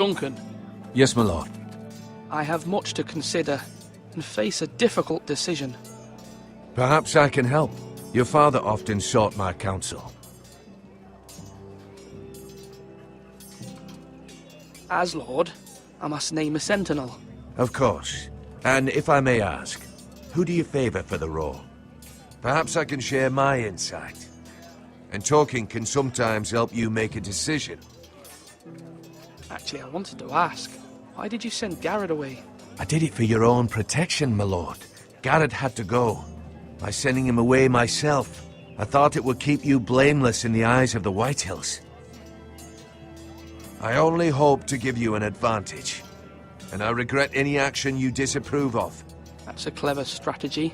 Duncan, Yes, my lord. I have much to consider and face a difficult decision. Perhaps I can help. Your father often sought my counsel. As Lord, I must name a sentinel. Of course. And if I may ask, who do you favor for the role? Perhaps I can share my insight. And talking can sometimes help you make a decision. Actually, I wanted to ask, why did you send Garrett away? I did it for your own protection, my lord. Garrett had to go. By sending him away myself, I thought it would keep you blameless in the eyes of the Whitehills. I only hope to give you an advantage, and I regret any action you disapprove of. That's a clever strategy.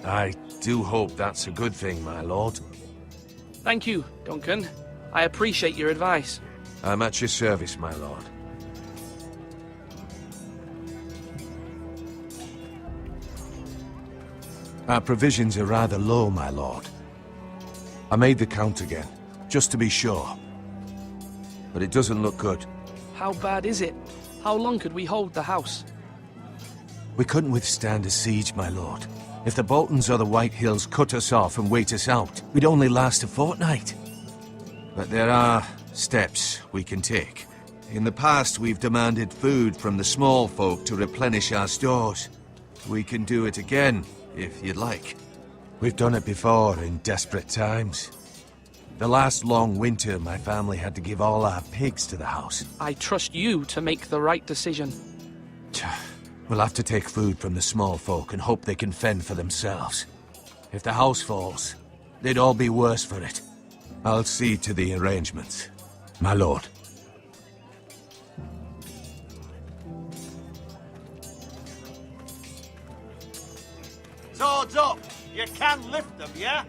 I do hope that's a good thing, my lord. Thank you, Duncan. I appreciate your advice. I'm at your service, my lord. Our provisions are rather low, my lord. I made the count again, just to be sure. But it doesn't look good. How bad is it? How long could we hold the house? We couldn't withstand a siege, my lord. If the Boltons or the Whitehills cut us off and wait us out, we'd only last a fortnight. But there are steps we can take. In the past, we've demanded food from the small folk to replenish our stores. We can do it again, if you'd like. We've done it before in desperate times. The last long winter, my family had to give all our pigs to the house. I trust you to make the right decision. We'll have to take food from the small folk and hope they can fend for themselves. If the house falls, they'd all be worse for it. I'll see to the arrangements, my lord. Swords up! You can lift them, yeah?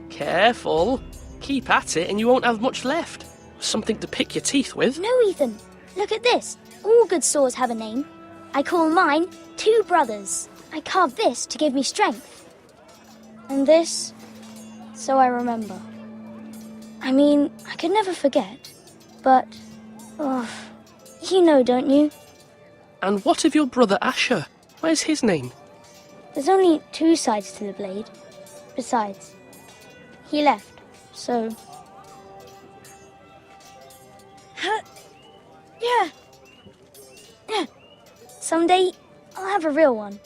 Careful. Keep at it and you won't have much left. Something to pick your teeth with. No, Ethan. Look at this. All good swords have a name. I call mine Two Brothers. I carved this to give me strength. And this, so I remember. I mean, I could never forget. But, you know, don't you? And what of your brother Asher? Where's his name? There's only two sides to the blade. Besides, he left, so... Yeah. Someday, I'll have a real one.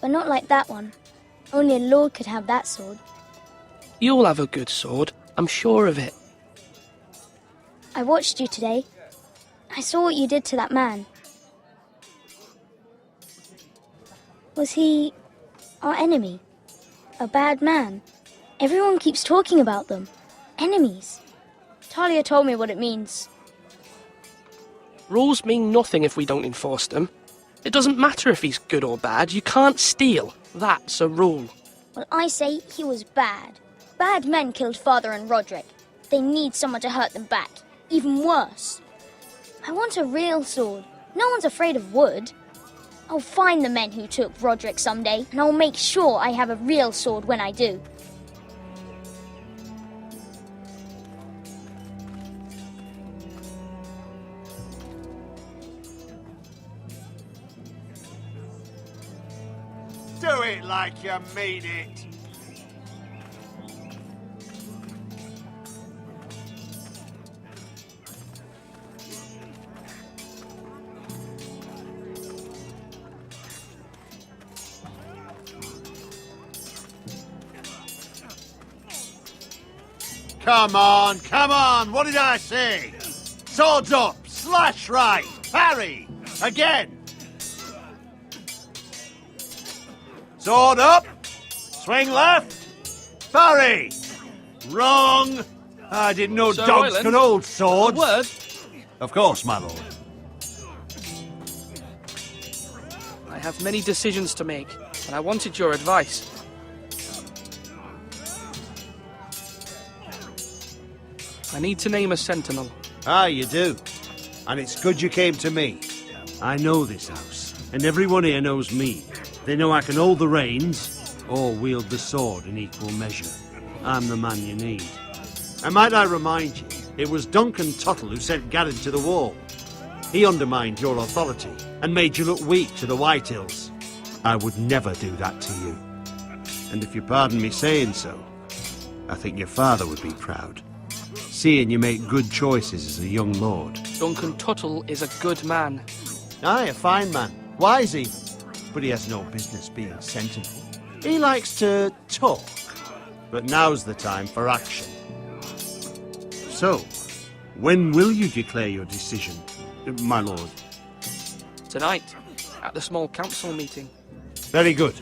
But not like that one. Only a lord could have that sword. You'll have a good sword. I'm sure of it. I watched you today. I saw what you did to that man. Was he our enemy? A bad man? Everyone keeps talking about them. Enemies. Talia told me what it means. Rules mean nothing if we don't enforce them. It doesn't matter if he's good or bad. You can't steal. That's a rule. Well, I say he was bad. Bad men killed Father and Roderick. They need someone to hurt them back. Even worse. I want a real sword. No one's afraid of wood. I'll find the men who took Roderick someday, and I'll make sure I have a real sword when I do. Do it like you mean it. Come on, what did I say? Swords up, slash right, parry, again. Sword up, swing left, parry. Wrong. I didn't know Sir dogs Royland, could hold swords. A word. Of course, my lord. I have many decisions to make, and I wanted your advice. I need to name a sentinel. Ah, you do. And it's good you came to me. I know this house, and everyone here knows me. They know I can hold the reins, or wield the sword in equal measure. I'm the man you need. And might I remind you, it was Duncan Tuttle who sent Garrett to the wall. He undermined your authority, and made you look weak to the White Hills. I would never do that to you. And if you pardon me saying so, I think your father would be proud, seeing you make good choices as a young lord. Duncan Tuttle is a good man. Aye, a fine man. Wise even. But he has no business being sentinel. He likes to talk, but now's the time for action. So, when will you declare your decision, my lord? Tonight, at the small council meeting. Very good.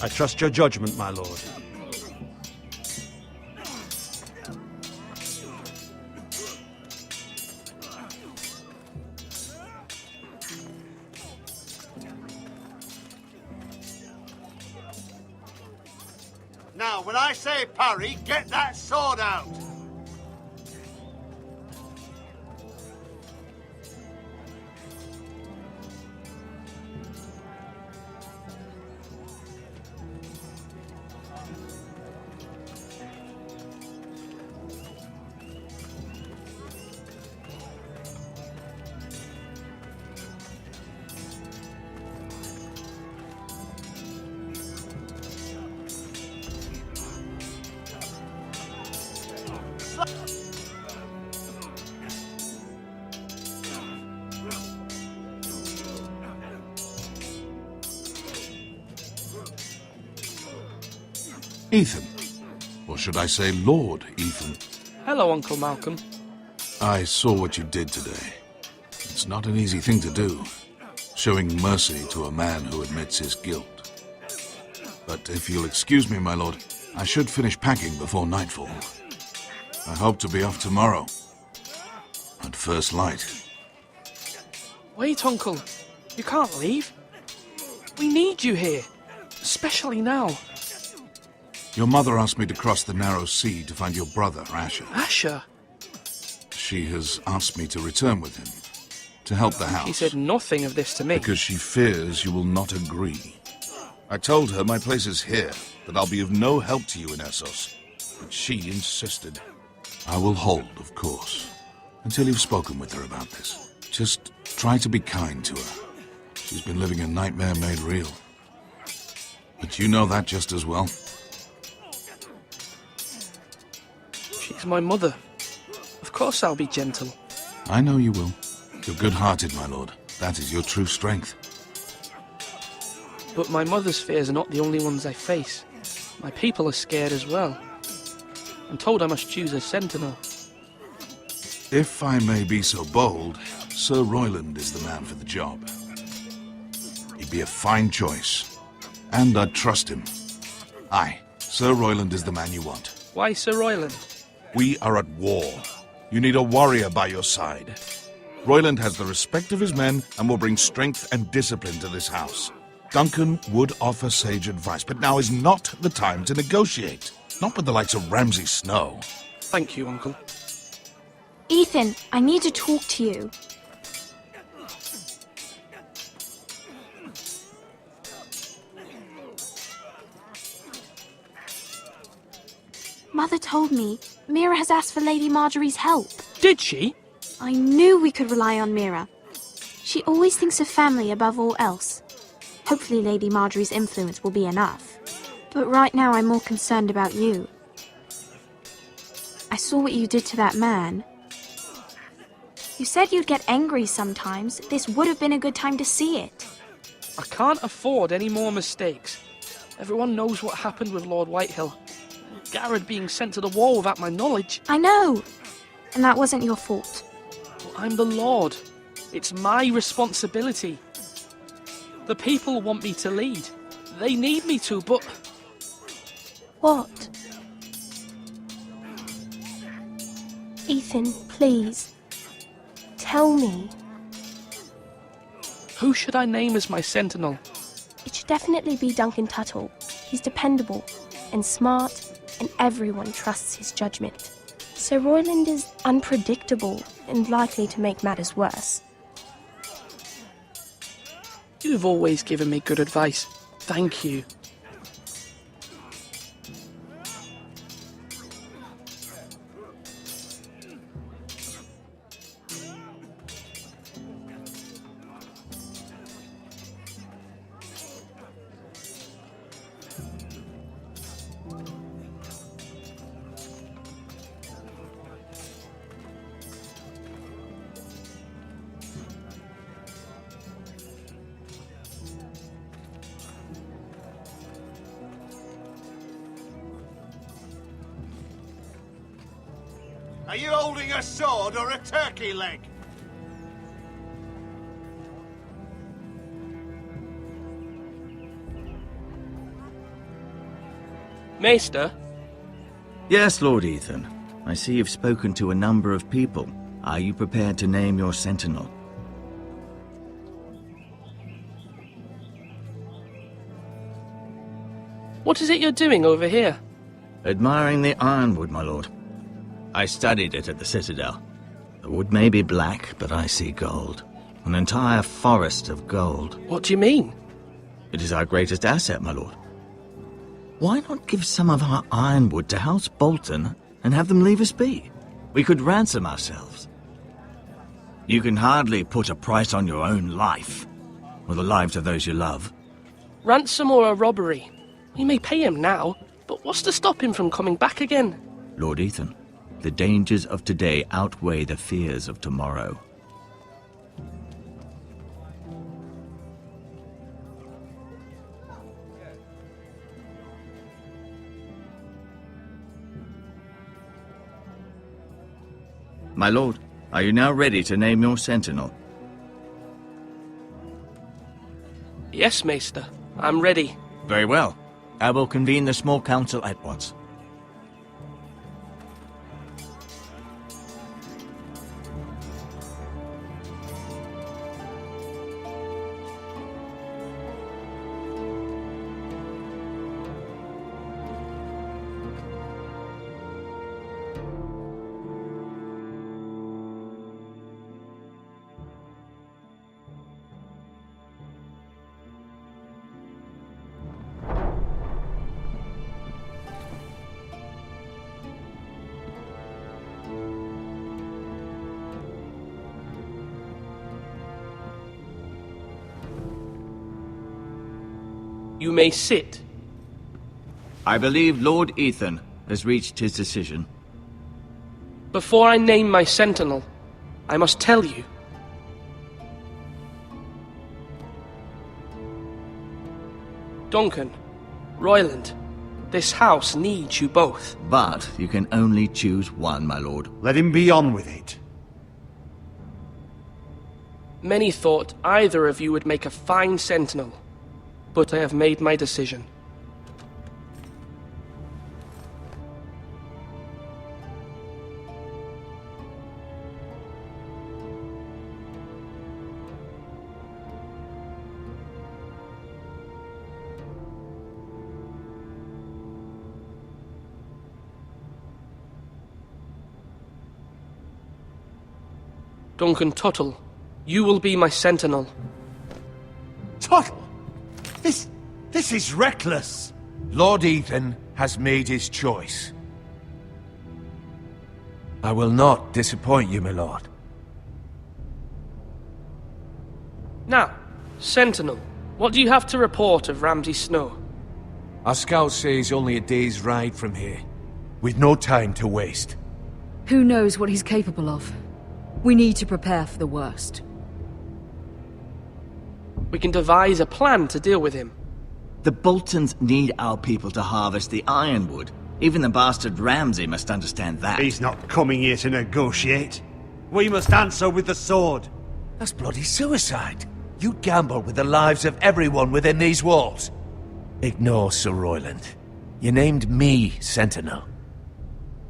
I trust your judgment, my lord. Now, when I say parry, get that sword out! Ethan. Or should I say Lord Ethan? Hello, Uncle Malcolm. I saw what you did today. It's not an easy thing to do, showing mercy to a man who admits his guilt. But if you'll excuse me, my lord, I should finish packing before nightfall. I hope to be off tomorrow, at first light. Wait, Uncle. You can't leave. We need you here, especially now. Your mother asked me to cross the narrow sea to find your brother, Asher. Asher? She has asked me to return with him, to help the house. She said nothing of this to me. Because she fears you will not agree. I told her my place is here, that I'll be of no help to you in Essos. But she insisted. I will hold, of course, until you've spoken with her about this. Just try to be kind to her. She's been living a nightmare made real. But you know that just as well. She's my mother. Of course I'll be gentle. I know you will. You're good-hearted, my lord. That is your true strength. But my mother's fears are not the only ones I face. My people are scared as well. I'm told I must choose a sentinel. If I may be so bold, Sir Royland is the man for the job. He'd be a fine choice. And I'd trust him. Aye, Sir Royland is the man you want. Why Sir Royland? We are at war. You need a warrior by your side. Royland has the respect of his men and will bring strength and discipline to this house. Duncan would offer sage advice, but now is not the time to negotiate. Not with the likes of Ramsay Snow. Thank you, Uncle. Ethan, I need to talk to you. Mother told me Mira has asked for Lady Marjorie's help. Did she? I knew we could rely on Mira. She always thinks of family above all else. Hopefully Lady Marjorie's influence will be enough. But right now I'm more concerned about you. I saw what you did to that man. You said you'd get angry sometimes. This would have been a good time to see it. I can't afford any more mistakes. Everyone knows what happened with Lord Whitehill. Garrett being sent to the war without my knowledge. I know. And that wasn't your fault. Well, I'm the Lord. It's my responsibility. The people want me to lead. They need me to, but... What? Ethan, please. Tell me. Who should I name as my sentinel? It should definitely be Duncan Tuttle. He's dependable and smart, and everyone trusts his judgment. Sir Royland is unpredictable and likely to make matters worse. You've always given me good advice. Thank you. Are you holding a sword or a turkey leg? Maester, Yes, Lord Ethan. I see you've spoken to a number of people. Are you prepared to name your sentinel? what is it you're doing over here? Admiring the ironwood, my lord. I studied it at the Citadel. The wood may be black, but I see gold. An entire forest of gold. What do you mean? It is our greatest asset, my lord. Why not give some of our ironwood to House Bolton and have them leave us be? We could ransom ourselves. You can hardly put a price on your own life, or the lives of those you love. Ransom or a robbery? We may pay him now, but what's to stop him from coming back again? Lord Ethan, the dangers of today outweigh the fears of tomorrow. My lord, are you now ready to name your sentinel? Yes, Maester. I'm ready. Very well. I will convene the small council at once. You may sit. I believe Lord Ethan has reached his decision. Before I name my sentinel, I must tell you. Duncan, Royland, this house needs you both. But you can only choose one, my lord. Let him be on with it. Many thought either of you would make a fine sentinel, but I have made my decision. Duncan Tuttle, you will be my sentinel. Tuttle! This is reckless! Lord Ethan has made his choice. I will not disappoint you, my lord. Now, sentinel, what do you have to report of Ramsay Snow? Our scout says only a day's ride from here, with no time to waste. Who knows what he's capable of? We need to prepare for the worst. We can devise a plan to deal with him. The Boltons need our people to harvest the ironwood. Even the bastard Ramsay must understand that. He's not coming here to negotiate. We must answer with the sword. That's bloody suicide. You'd gamble with the lives of everyone within these walls. Ignore Sir Royland. You named me Sentinel.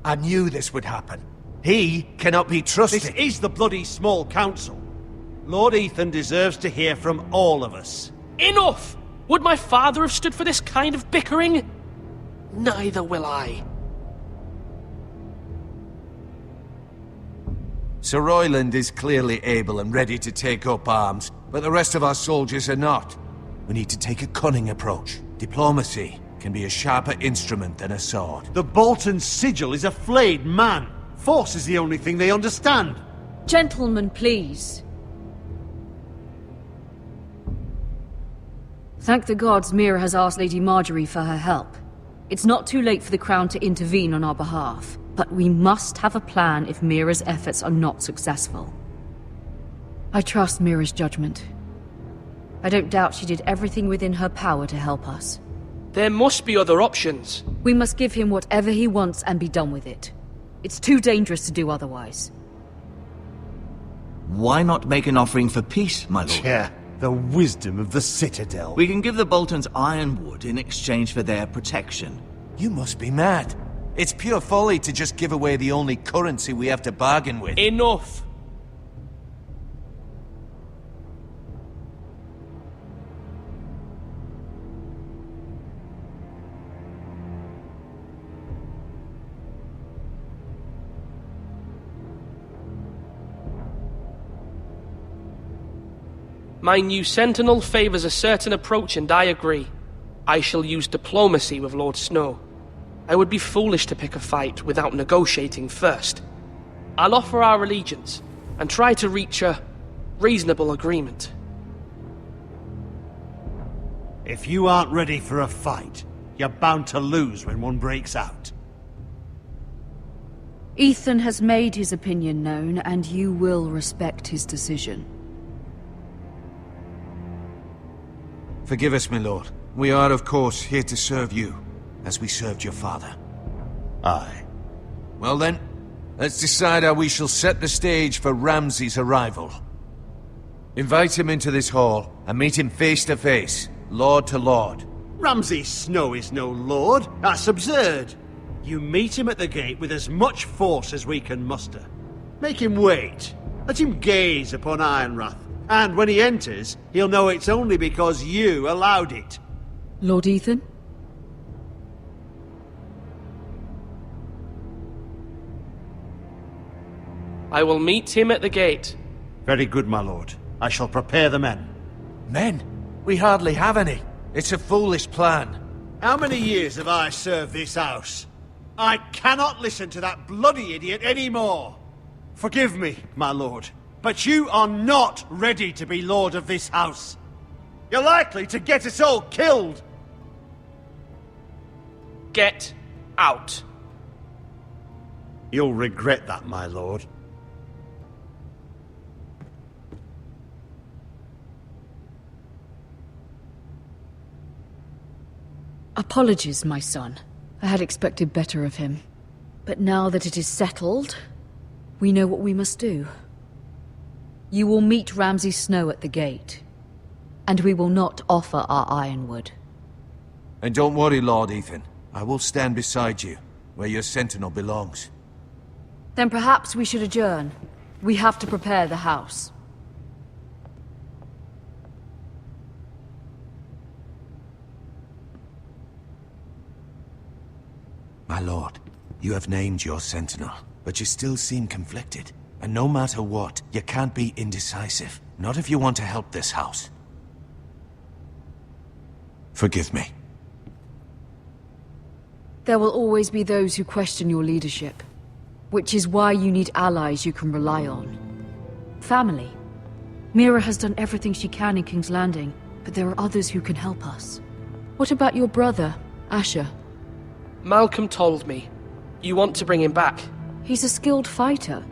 I knew this would happen. He cannot be trusted. This is the bloody small council. Lord Ethan deserves to hear from all of us. Enough! Would my father have stood for this kind of bickering? Neither will I. Sir Royland is clearly able and ready to take up arms, but the rest of our soldiers are not. We need to take a cunning approach. Diplomacy can be a sharper instrument than a sword. The Bolton sigil is a flayed man. Force is the only thing they understand. Gentlemen, please. Thank the gods Mira has asked Lady Marjorie for her help. It's not too late for the Crown to intervene on our behalf, but we must have a plan if Mira's efforts are not successful. I trust Mira's judgment. I don't doubt she did everything within her power to help us. There must be other options. We must give him whatever he wants and be done with it. It's too dangerous to do otherwise. Why not make an offering for peace, my lord? Yeah, the wisdom of the Citadel. We can give the Boltons ironwood in exchange for their protection. You must be mad. It's pure folly to just give away the only currency we have to bargain with. Enough! My new sentinel favors a certain approach, and I agree. I shall use diplomacy with Lord Snow. I would be foolish to pick a fight without negotiating first. I'll offer our allegiance, and try to reach a reasonable agreement. If you aren't ready for a fight, you're bound to lose when one breaks out. Ethan has made his opinion known, and you will respect his decision. Forgive us, my lord. We are, of course, here to serve you, as we served your father. Aye. Well then, let's decide how we shall set the stage for Ramsay's arrival. Invite him into this hall, and meet him face to face, lord to lord. Ramsay Snow is no lord. That's absurd. You meet him at the gate with as much force as we can muster. Make him wait. Let him gaze upon Ironrath. And when he enters, he'll know it's only because you allowed it. Lord Ethan? I will meet him at the gate. Very good, my lord. I shall prepare the men. Men? We hardly have any. It's a foolish plan. How many years have I served this house? I cannot listen to that bloody idiot anymore. Forgive me, my lord, but you are not ready to be lord of this house. You're likely to get us all killed. Get out. You'll regret that, my lord. Apologies, my son. I had expected better of him. But now that it is settled, we know what we must do. You will meet Ramsay Snow at the gate, and we will not offer our ironwood. And don't worry, Lord Ethan. I will stand beside you, where your sentinel belongs. Then perhaps we should adjourn. We have to prepare the house. My lord, you have named your sentinel, but you still seem conflicted. And no matter what, you can't be indecisive. Not if you want to help this house. Forgive me. There will always be those who question your leadership, which is why you need allies you can rely on. Family. Mira has done everything she can in King's Landing, but there are others who can help us. What about your brother, Asher? Malcolm told me. You want to bring him back? He's a skilled fighter.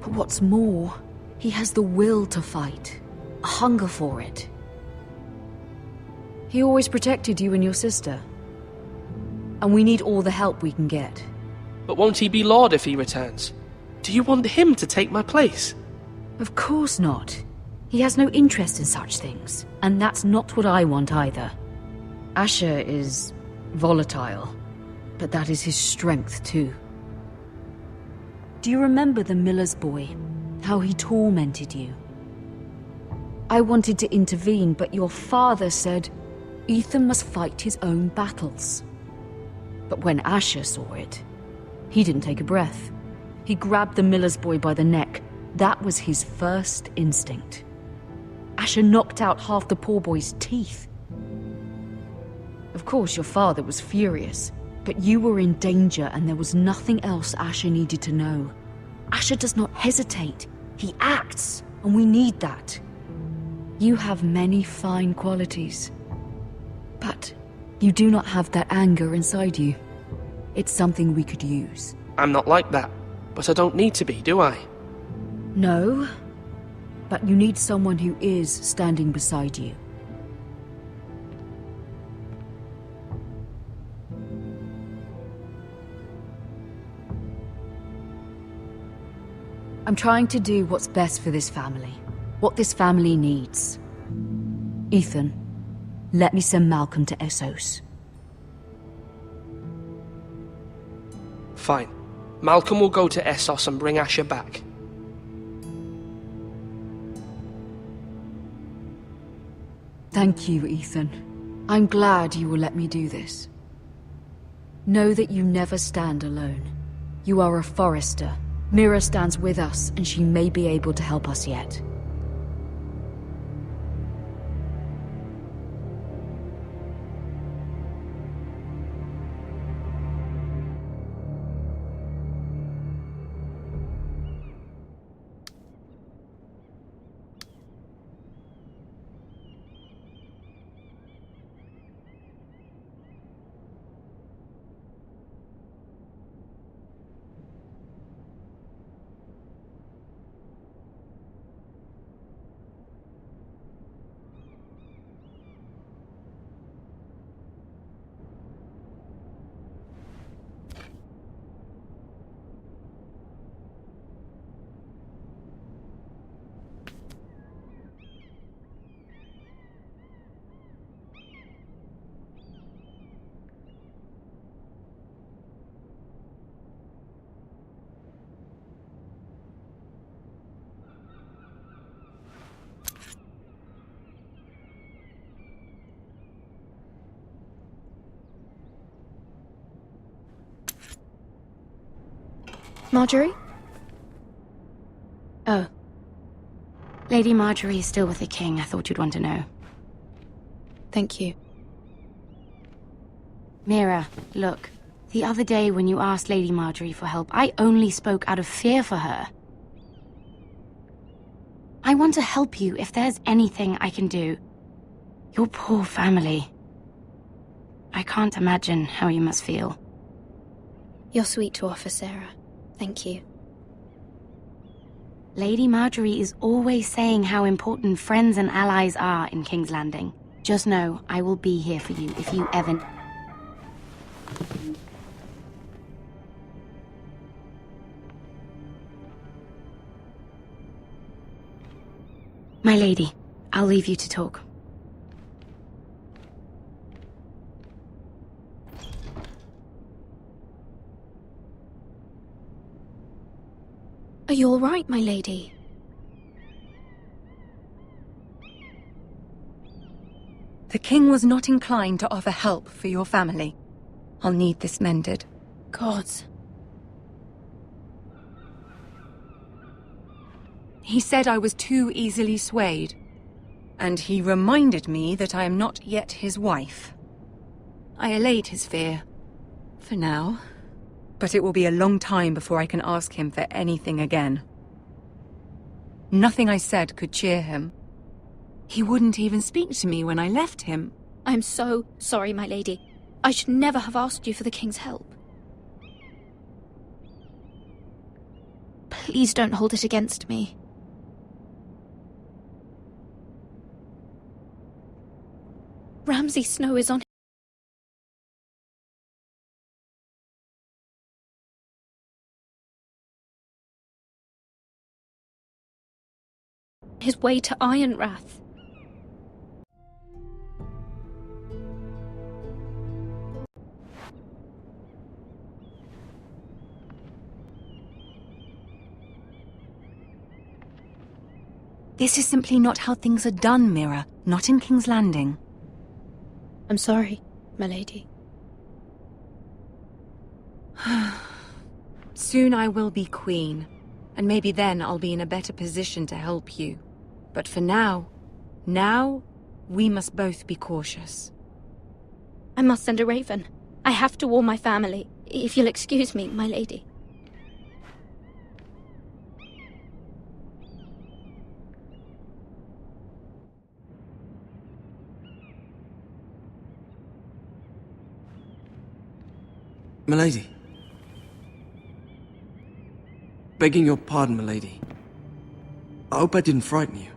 But what's more, he has the will to fight. A hunger for it. He always protected you and your sister. And we need all the help we can get. But won't he be Lord if he returns? Do you want him to take my place? Of course not. He has no interest in such things. And that's not what I want either. Asher is volatile. But that is his strength too. Do you remember the miller's boy? How he tormented you? I wanted to intervene, but your father said Ethan must fight his own battles. But when Asher saw it, he didn't take a breath. He grabbed the miller's boy by the neck, That was his first instinct. Asher knocked out half the poor boy's teeth. Of course, your father was furious, but you were in danger and there was nothing else Asher needed to know. Asher does not hesitate. He acts, and we need that. You have many fine qualities, but you do not have that anger inside you. It's something we could use. I'm not like that, but I don't need to be, do I? No, but you need someone who is standing beside you. I'm trying to do what's best for this family, what this family needs. Ethan, let me send Malcolm to Essos. Fine. Malcolm will go to Essos and bring Asher back. Thank you, Ethan. I'm glad you will let me do this. Know that you never stand alone. You are a Forester. Mira stands with us, and she may be able to help us yet. Marjorie? Oh. Lady Marjorie is still with the king. I thought you'd want to know. Thank you. Mira, look. The other day when you asked Lady Marjorie for help, I only spoke out of fear for her. I want to help you if there's anything I can do. Your poor family. I can't imagine how you must feel. You're sweet to offer, Sarah. Thank you. Lady Marjorie is always saying how important friends and allies are in King's Landing. Just know, I will be here for you if you ever... My lady, I'll leave you to talk. Are you all right, my lady? The king was not inclined to offer help for your family. I'll need this mended. Gods. He said I was too easily swayed. And he reminded me that I am not yet his wife. I allayed his fear. For now. But it will be a long time before I can ask him for anything again. Nothing I said could cheer him. He wouldn't even speak to me when I left him. I'm so sorry, my lady. I should never have asked you for the king's help. Please don't hold it against me. Ramsay Snow is on his way to Ironrath. This is simply not how things are done, Mira. Not in King's Landing. I'm sorry, my lady. Soon I will be queen, and maybe then I'll be in a better position to help you. But for now, we must both be cautious. I must send a raven. I have to warn my family. If you'll excuse me, my lady. Milady. Begging your pardon, milady. I hope I didn't frighten you.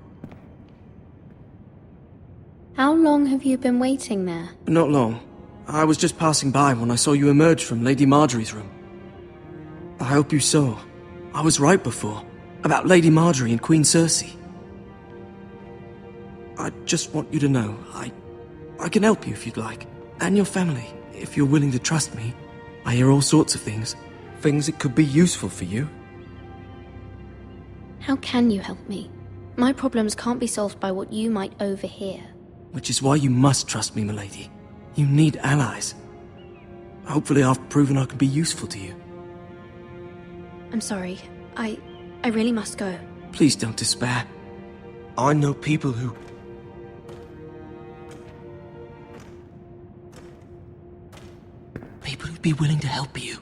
How long have you been waiting there? Not long. I was just passing by when I saw you emerge from Lady Marjorie's room. I hope you saw. I was right before. About Lady Marjorie and Queen Cersei. I just want you to know, I can help you if you'd like. And your family, if you're willing to trust me. I hear all sorts of things. Things that could be useful for you. How can you help me? My problems can't be solved by what you might overhear. Which is why you must trust me, milady. You need allies. Hopefully I've proven I can be useful to you. I'm sorry. I really must go. Please don't despair. I know people who... People who'd be willing to help you.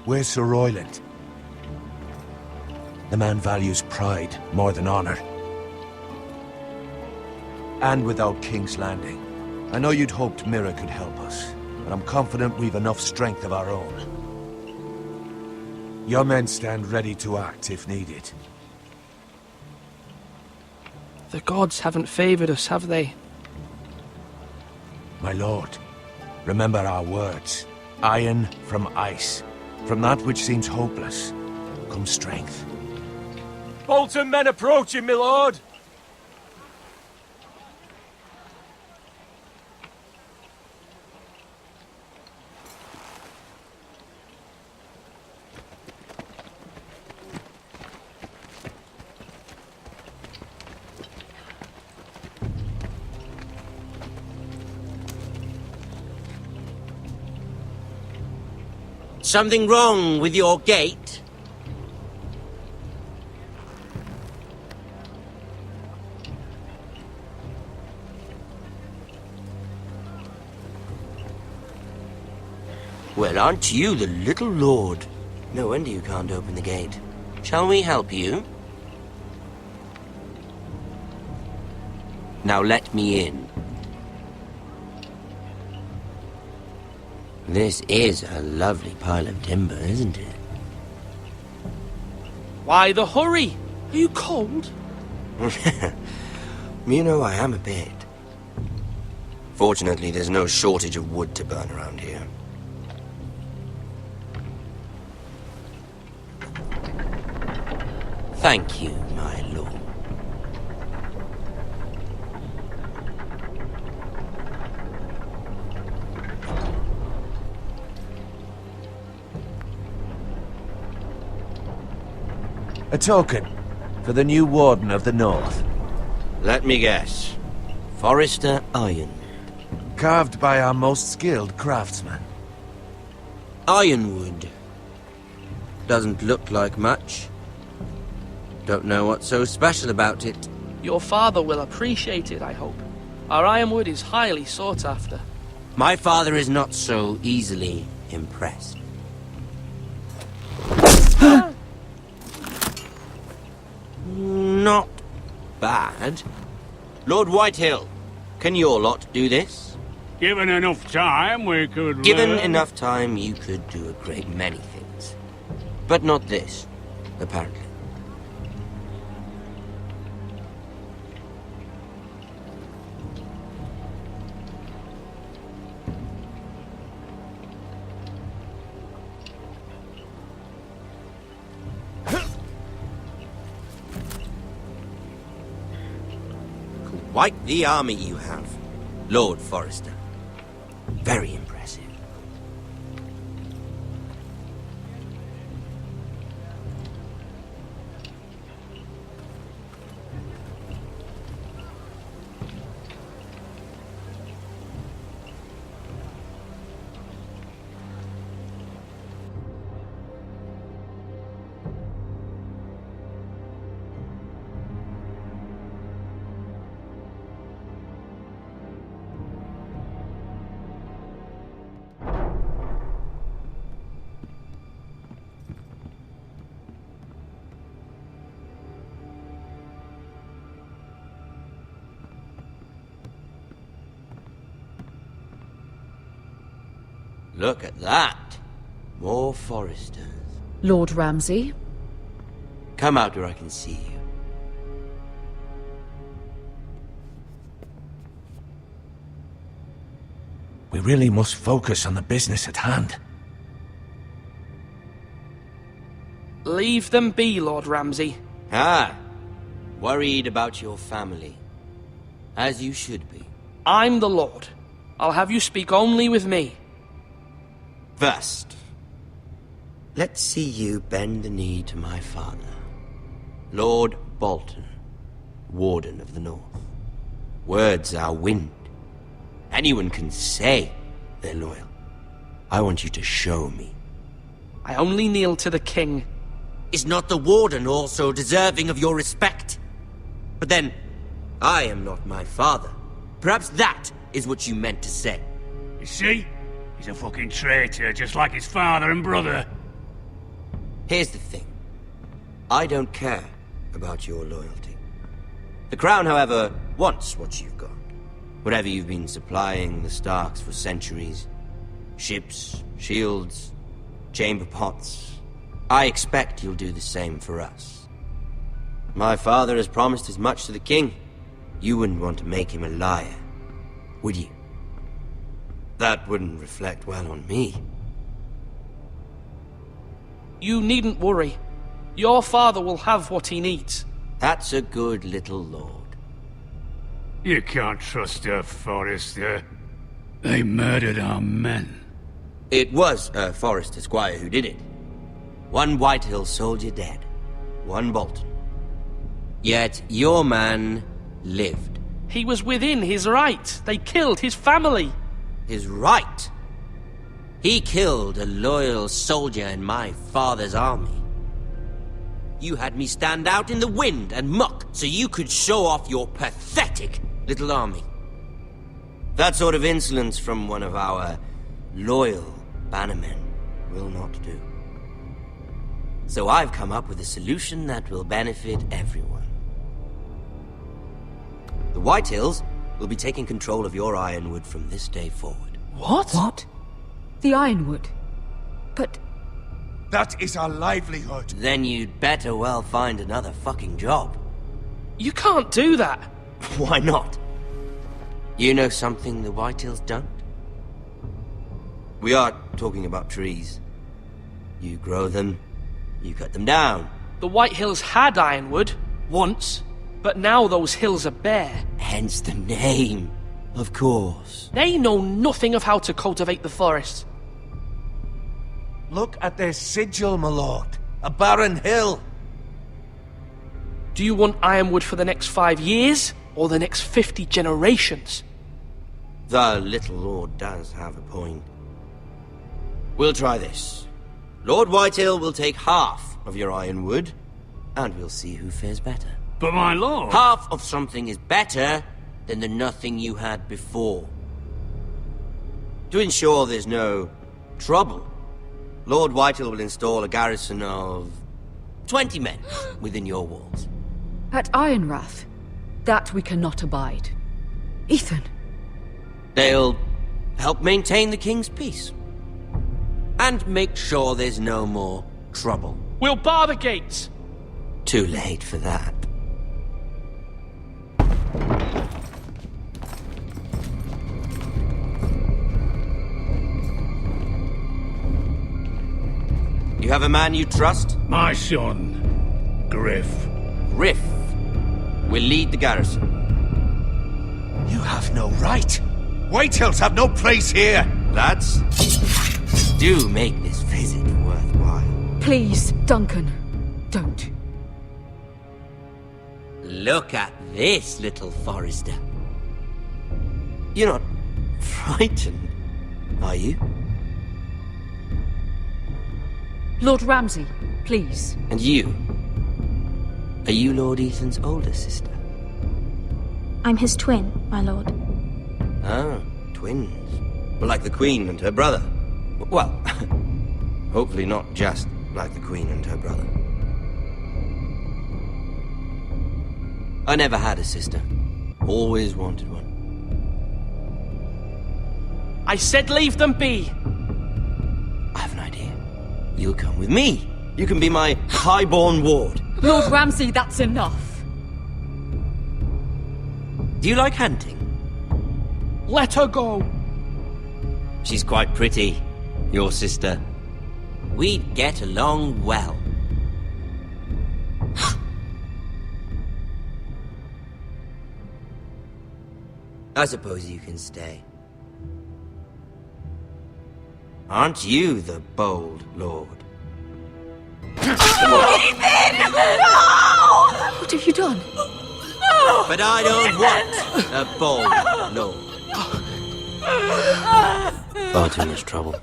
Where's Sir Royland? The man values pride more than honor. And without King's Landing. I know you'd hoped Mira could help us, but I'm confident we've enough strength of our own. Your men stand ready to act if needed. The gods haven't favored us, have they? My lord, remember our words. Iron from ice. From that which seems hopeless, comes strength. Bolton men approaching, my lord! Something wrong with your gate? Well, aren't you the little lord? No wonder you can't open the gate. Shall we help you? Now let me in. This is a lovely pile of timber, isn't it? Why the hurry? Are you cold? You know, I am a bit. Fortunately, there's no shortage of wood to burn around here. Thank you, my lord. A token for the new Warden of the North. Let me guess. Forrester Iron. Carved by our most skilled craftsman. Ironwood. Doesn't look like much. Don't know what's so special about it. Your father will appreciate it, I hope. Our ironwood is highly sought after. My father is not so easily impressed. Not bad. Lord Whitehill, can your lot do this? Given enough time, we could... Given enough time, you could do a great many things. But not this, apparently. Quite the army you have, Lord Forrester. Very impressive. Look at that. More Forresters. Lord Ramsay? Come out where I can see you. We really must focus on the business at hand. Leave them be, Lord Ramsay. Ah, worried about your family. As you should be. I'm the Lord. I'll have you speak only with me. First, let's see you bend the knee to my father, Lord Bolton, Warden of the North. Words are wind. Anyone can say they're loyal. I want you to show me. I only kneel to the king. Is not the Warden also deserving of your respect? But then, I am not my father. Perhaps that is what you meant to say. You see? He's a fucking traitor, just like his father and brother. Here's the thing. I don't care about your loyalty. The Crown, however, wants what you've got. Whatever you've been supplying the Starks for centuries. Ships, shields, chamber pots. I expect you'll do the same for us. My father has promised as much to the king. You wouldn't want to make him a liar, would you? That wouldn't reflect well on me. You needn't worry. Your father will have what he needs. That's a good little lord. You can't trust her, Forrester. They murdered our men. It was a Forrester squire who did it. One Whitehill soldier dead. One Bolton. Yet your man lived. He was within his right. They killed his family. His right? He killed a loyal soldier in my father's army. You had me stand out in the wind and muck so you could show off your pathetic little army. That sort of insolence from one of our loyal bannermen will not do. So I've come up with a solution that will benefit everyone. The Whitehills will be taking control of your ironwood from this day forward. What? What? The Ironwood? But... That is our livelihood. Then you'd better well find another fucking job. You can't do that. Why not? You know something the Whitehills don't? We are talking about trees. You grow them, you cut them down. The Whitehills had ironwood, once, but now those hills are bare. Hence the name, of course. They know nothing of how to cultivate the forest. Look at their sigil, my lord. A barren hill. Do you want ironwood for the next 5 years, or the next 50 generations? The little lord does have a point. We'll try this. Lord Whitehill will take half of your ironwood, and we'll see who fares better. But my lord... Half of something is better than the nothing you had before. To ensure there's no trouble, Lord Whitehill will install a garrison of 20 men within your walls. At Ironrath? That we cannot abide. Ethan! They'll help maintain the king's peace. And make sure there's no more trouble. We'll bar the gates! Too late for that. You have a man you trust? My son, Griff. Griff will lead the garrison. You have no right. Whitehills have no place here. Lads, do make this visit worthwhile. Please, Duncan, don't. Look at this, little Forester. You're not frightened, are you? Lord Ramsay, please. And you? Are you Lord Ethan's older sister? I'm his twin, my lord. Ah, twins. Well, like the Queen and her brother. Well, hopefully not just like the Queen and her brother. I never had a sister. Always wanted one. I said leave them be. I have an idea. You'll come with me. You can be my highborn ward. Lord Ramsay, that's enough. Do you like hunting? Let her go. She's quite pretty, your sister. We'd get along well. I suppose you can stay. Aren't you the bold lord? What have you done? But I don't want a bold lord. Far too much trouble.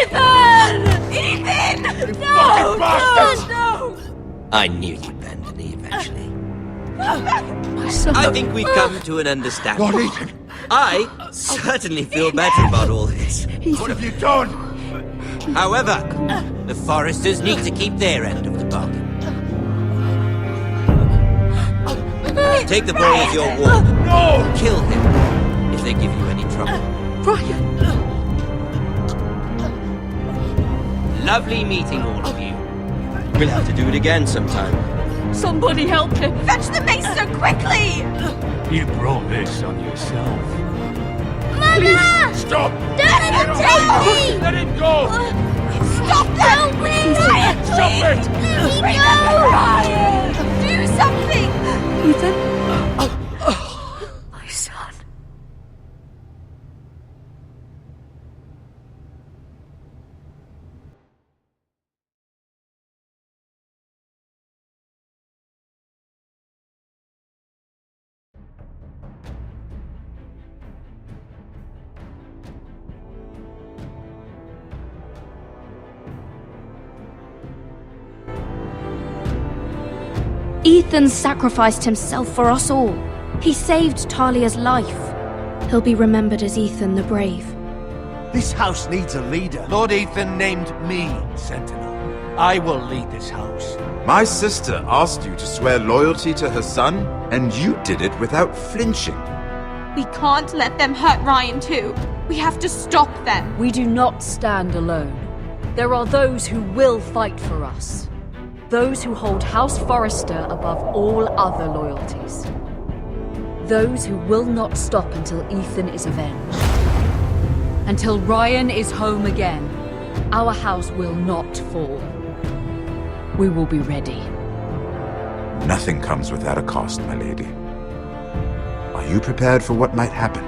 Ethan! Ethan! No! No! I knew you'd bend the knee eventually. My son. I think we've come to an understanding. Lord Ethan! I certainly feel better about all this. What have you done? However, the Foresters need to keep their end of the bargain. Take the boy as your ward. No! Kill him if they give you any trouble. Ryan! Lovely meeting all of you. We'll have to do it again sometime. Somebody help him! Fetch the mace so quickly! You brought this on yourself. Mama! Stop! Don't let him take me! Let it go! Stop that! Please! Ryan, Stop it! Let me Bring go! them, Ryan! Do something! Ethan? My son. Ethan sacrificed himself for us all. He saved Talia's life. He'll be remembered as Ethan the Brave. This house needs a leader. Lord Ethan named me Sentinel. I will lead this house. My sister asked you to swear loyalty to her son, and you did it without flinching. We can't let them hurt Ryan too. We have to stop them. We do not stand alone. There are those who will fight for us. Those who hold House Forrester above all other loyalties. Those who will not stop until Ethan is avenged. Until Ryan is home again, our house will not fall. We will be ready. Nothing comes without a cost, my lady. Are you prepared for what might happen?